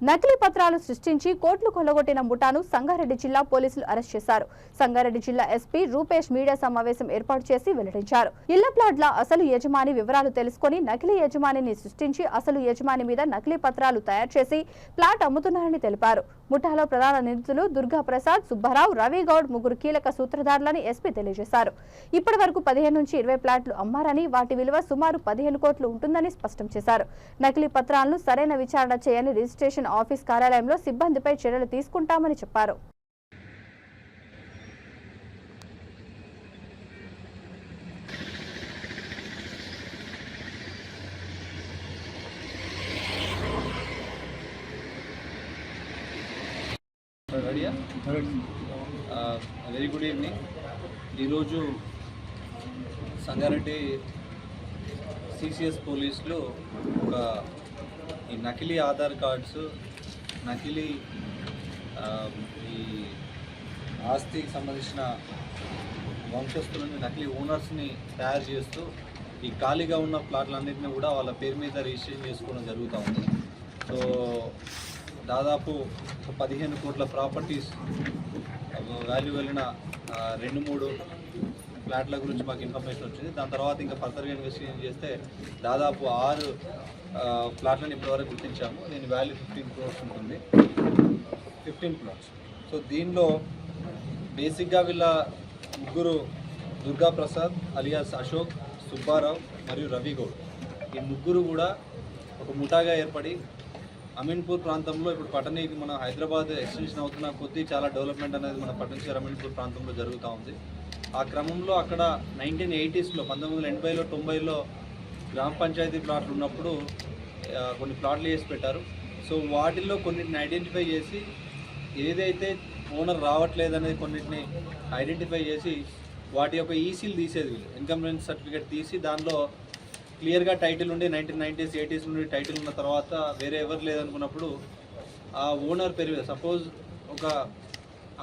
నకిలీ పత్రాలు సృష్టించి కోట్లు కొల్లగొట్టిన ముఠాను సంగారెడ్డి జిల్లా పోలీసులు అరెస్ట్ చేశారు. సంగారెడ్డి జిల్లా ఎస్పీ రూపేష్ మీడియా సమావేశం ఏర్పాటు చేసి వెల్లడించారు. ఇళ్ల ప్లాట్ల అసలు యజమాని వివరాలు తెలుసుకుని నకిలీ యజమానిని సృష్టించి అసలు యజమాని మీద నకిలీ పత్రాలు తయారు చేసి ప్లాట్ అమ్ముతున్నారని తెలిపారు. ముఠాలో ప్రధాన నిందితులు దుర్గా ప్రసాద్, సుబ్బారావు, రవిగౌడ్ ముగ్గురు కీలక సూత్రధారులని ఎస్పీ తెలియజేశారు. ఇప్పటి వరకు 15 నుంచి 20 ప్లాట్లు అమ్మారని, వాటి విలువ సుమారు 15 కోట్లు ఉంటుందని స్పష్టం చేశారు. నకిలీ పత్రాలను సరైన విచారణ చేయని రిజిస్ట్రేషన్ ఆఫీస్ కార్యాలయంలో సిబ్బందిపై చర్యలు తీసుకుంటామని చెప్పారు. Very good evening. ఈరోజు సంగారెడ్డి సిసిఎస్ పోలీసులు ఈ నకిలీ ఆధార్ కార్డ్స్, నకిలీ ఈ ఆస్తికి సంబంధించిన వంశస్థులని, నకిలీ ఓనర్స్ని తయారు చేస్తూ ఈ ఖాళీగా ఉన్న ప్లాట్లన్నింటినీ కూడా వాళ్ళ పేరు మీద రిజిస్ట్రేషన్ చేసుకోవడం జరుగుతూ ఉంది. సో దాదాపు 15 కోట్ల ప్రాపర్టీస్ వాల్యూ వెళ్ళిన 2-3 ఫ్లాట్ల గురించి మాకు ఇన్ఫర్మేషన్ వచ్చింది. దాని తర్వాత ఇంకా ఫర్దర్గా ఇన్వెస్టిగేషన్ చేస్తే దాదాపు 6 ఫ్లాట్లను ఇప్పటివరకు గుర్తించాము. దీని వాల్యూ 15 crores ఉంటుంది, 15 plots. సో దీనిలో బేసిక్గా వీళ్ళ ముగ్గురు దుర్గా ప్రసాద్ అలియాస్ అశోక్, సుబ్బారావు మరియు రవిగౌడ్, ఈ ముగ్గురు కూడా ఒక ముఠాగా ఏర్పడి అమీన్పూర్ ప్రాంతంలో, ఇప్పుడు పట్టణీకి మన హైదరాబాద్ ఎక్స్టెన్షన్ అవుతున్న కొద్దీ చాలా డెవలప్మెంట్ అనేది మన పట్టణ అమీన్పూర్ ప్రాంతంలో జరుగుతూ ఉంది. ఆ క్రమంలో అక్కడ 1980sలో 1980లో 90లో గ్రామ పంచాయతీ ప్లాట్లు ఉన్నప్పుడు కొన్ని ప్లాట్లు వేసి పెట్టారు. సో వాటిల్లో కొన్నిటిని ఐడెంటిఫై చేసి, ఏదైతే ఓనర్ రావట్లేదు అనేది కొన్నిటిని ఐడెంటిఫై చేసి వాటి యొక్క ఈసీలు తీసేది, వీళ్ళు ఇన్కమ్ రెన్స్ సర్టిఫికేట్ తీసి దానిలో క్లియర్గా టైటిల్ ఉండి 1990s 80s నుండి టైటిల్ ఉన్న తర్వాత వేరే ఎవరు లేదనుకున్నప్పుడు ఆ ఓనర్ పేరు మీద, సపోజ్ ఒక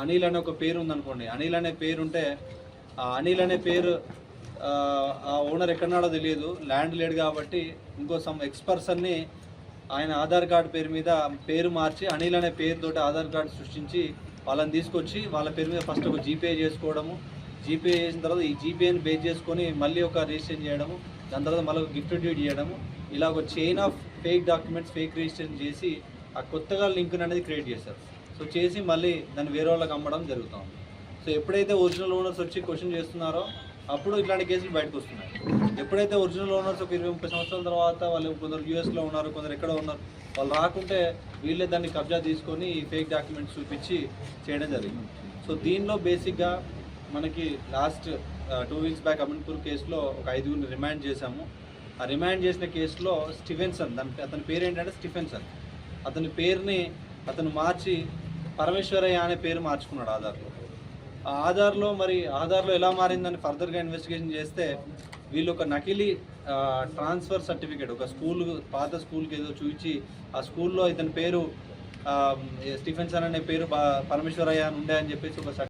అనిల్ అనే ఒక పేరు ఉందనుకోండి, అనిల్ అనే పేరు ఉంటే ఆ అనిల్ అనే పేరు ఆ ఓనర్ ఎక్కడున్నాడో తెలియదు, ల్యాండ్ లేడు కాబట్టి ఇంకో సమ్ ఎక్స్పర్సన్ని ఆయన ఆధార్ కార్డు పేరు మీద పేరు మార్చి అనిల్ అనే పేరుతోటి ఆధార్ కార్డు సృష్టించి వాళ్ళని తీసుకొచ్చి వాళ్ళ పేరు మీద ఫస్ట్ ఒక జీపే చేసుకోవడము, జీపే చేసిన తర్వాత ఈ జీపేని బేస్ చేసుకొని మళ్ళీ ఒక రిజిస్ట్రేషన్ చేయడము, దాని తర్వాత మళ్ళీ ఒక గిఫ్ట్ డీడ్ చేయడము, ఇలా ఒక chain of fake documents, fake registration చేసి ఆ కొత్తగా లింక్ అనేది క్రియేట్ చేస్తారు. సో చేసి మళ్ళీ దాన్ని వేరే వాళ్ళకి అమ్మడం జరుగుతూ ఉంది. సో ఎప్పుడైతే ఒరిజినల్ ఓనర్స్ వచ్చి క్వశ్చన్ చేస్తున్నారో అప్పుడు ఇట్లాంటి కేసులు బయటకు వస్తున్నాయి. ఎప్పుడైతే ఒరిజినల్ ఓనర్స్ ఒక 20-30 సంవత్సరాల తర్వాత వాళ్ళు కొందరు యూఎస్లో ఉన్నారు, కొందరు ఎక్కడ ఉన్నారు, వాళ్ళు రాకుంటే వీళ్ళే దాన్ని కబ్జా తీసుకొని ఈ ఫేక్ డాక్యుమెంట్స్ చూపించి చేయడం జరిగింది. సో దీనిలో బేసిక్గా మనకి లాస్ట్ 2 weeks బ్యాక్ అమీన్పూర్ కేసులో ఒక 5గురిని రిమాండ్ చేశాము. ఆ రిమాండ్ చేసిన కేసులో స్టీఫెన్సన్, అతని పేరు ఏంటంటే స్టీఫెన్సన్, అతని పేరుని అతను మార్చి పరమేశ్వరయ్య అనే పేరు మార్చుకున్నాడు ఆధార్లో. ఆ ఆధార్లో ఎలా మారిందని ఫర్దర్గా ఇన్వెస్టిగేషన్ చేస్తే వీళ్ళు ఒక నకిలీ ట్రాన్స్ఫర్ సర్టిఫికేట్, ఒక పాత స్కూల్కి ఏదో చూపించి ఆ స్కూల్లో ఇతని పేరు స్టీఫెన్సన్ అనే పేరు పరమేశ్వరయ్య అని ఉండే అని చెప్పేసి ఒక